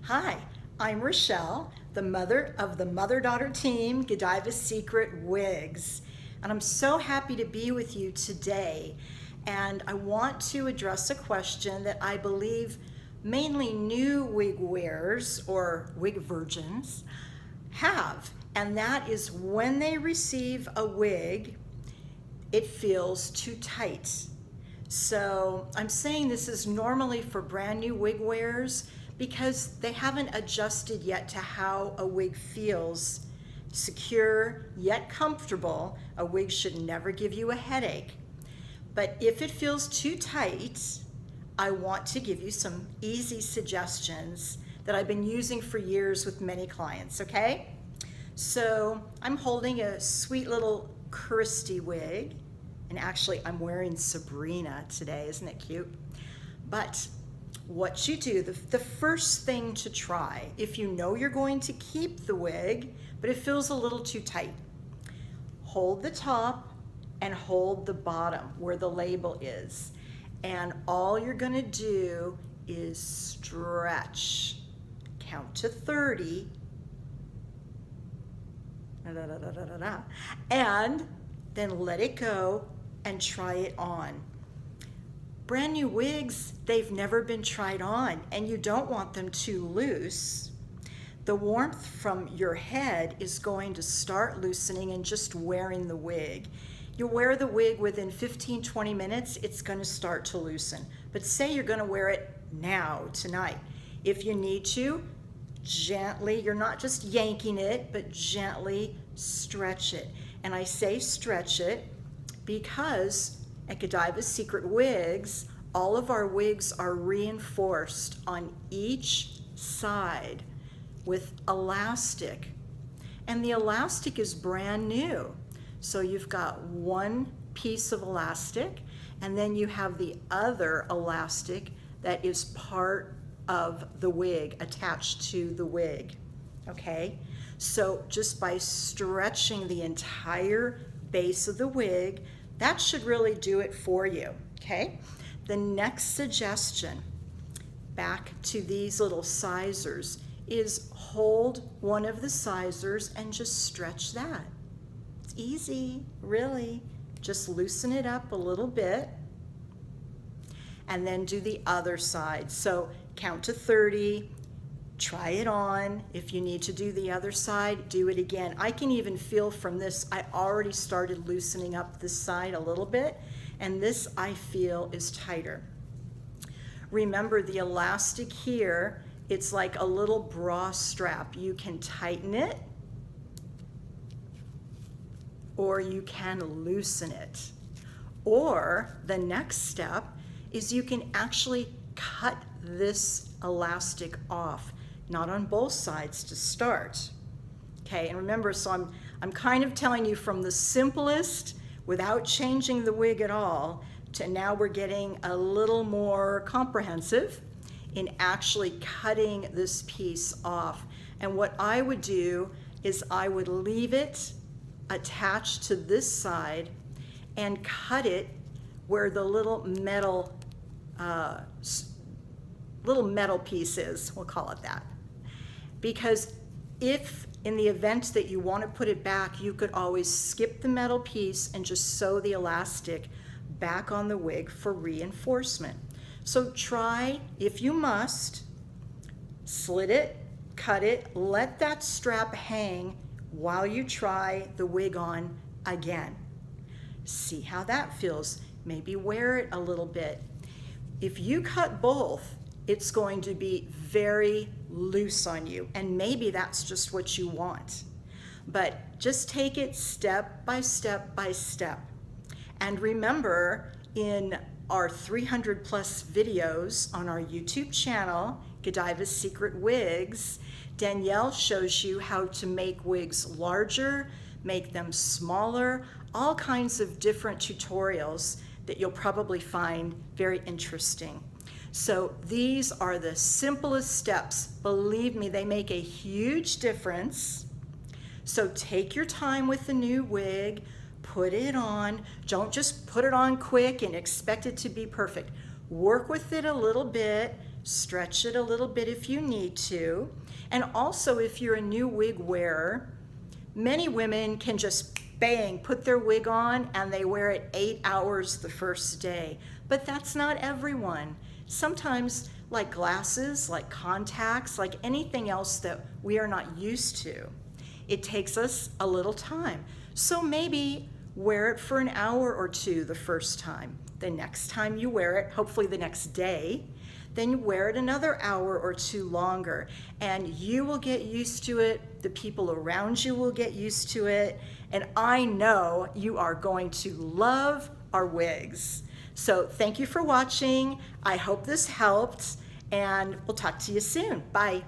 Hi, I'm Rochelle, the mother of the mother-daughter team, Godiva Secret Wigs. And I'm so happy to be with you today. And I want to address a question that I believe mainly new wig wearers or wig virgins have. And that is when they receive a wig, it feels too tight. So I'm saying this is normally for brand new wig wearers because they haven't adjusted yet to how a wig feels. Secure yet comfortable. A wig should never give you a headache. But if it feels too tight, I want to give you some easy suggestions that I've been using for years with many clients, okay? So I'm holding a sweet little Christy wig, and actually I'm wearing Sabrina today, isn't it cute? But what you do, the first thing to try, if you know you're going to keep the wig, but it feels a little too tight, hold the top and hold the bottom where the label is. And all you're gonna do is stretch. Count to 30. And then let it go and try it on. Brand new wigs, they've never been tried on, and you don't want them too loose. The warmth from your head is going to start loosening and just wearing the wig. You wear the wig within 15-20 minutes, it's going to start to loosen. But say you're going to wear it now, tonight. If you need to, gently, you're not just yanking it, but gently stretch it. And I say stretch it because at Godiva Secret Wigs, all of our wigs are reinforced on each side with elastic. And the elastic is brand new. So you've got one piece of elastic, and then you have the other elastic that is part of the wig, attached to the wig, okay? So just by stretching the entire base of the wig, that should really do it for you, okay? The next suggestion, back to these little sizers, is hold one of the sizers and just stretch that. It's easy, really. Just loosen it up a little bit and then do the other side. So count to 30, try it on. If you need to do the other side, do it again. I can even feel from this, I already started loosening up this side a little bit, and this I feel is tighter. Remember the elastic here, it's like a little bra strap. You can tighten it or you can loosen it. Or the next step is you can actually cut this elastic off, not on both sides to start. Okay, and remember, so I'm kind of telling you from the simplest without changing the wig at all to now we're getting a little more comprehensive in actually cutting this piece off. And what I would do is I would leave it attached to this side and cut it where the little metal piece is, we'll call it that. Because if in the event that you want to put it back, you could always skip the metal piece and just sew the elastic back on the wig for reinforcement. So try, if you must, slit it, cut it, let that strap hang while you try the wig on again. See how that feels. Maybe wear it a little bit. If you cut both, it's going to be very loose on you, and maybe that's just what you want. But just take it step by step by step. And remember, in our 300 plus videos on our YouTube channel, Godiva Secret Wigs, Danielle shows you how to make wigs larger, make them smaller, all kinds of different tutorials that you'll probably find very interesting. So these are the simplest steps. Believe me, they make a huge difference. So take your time with the new wig, put it on. Don't just put it on quick and expect it to be perfect. Work with it a little bit, Stretch it a little bit if you need to. And also, if you're a new wig wearer, many women can just bang, put their wig on, and they wear it 8 hours the first day. But that's not everyone. Sometimes, like glasses, like contacts, like anything else that we are not used to, it takes us a little time. So maybe wear it for an hour or two the first time. The next time you wear it, hopefully the next day, then you wear it another hour or two longer, and you will get used to it. The people around you will get used to it, and I know you are going to love our wigs. So thank you for watching. I hope this helped, and we'll talk to you soon. Bye.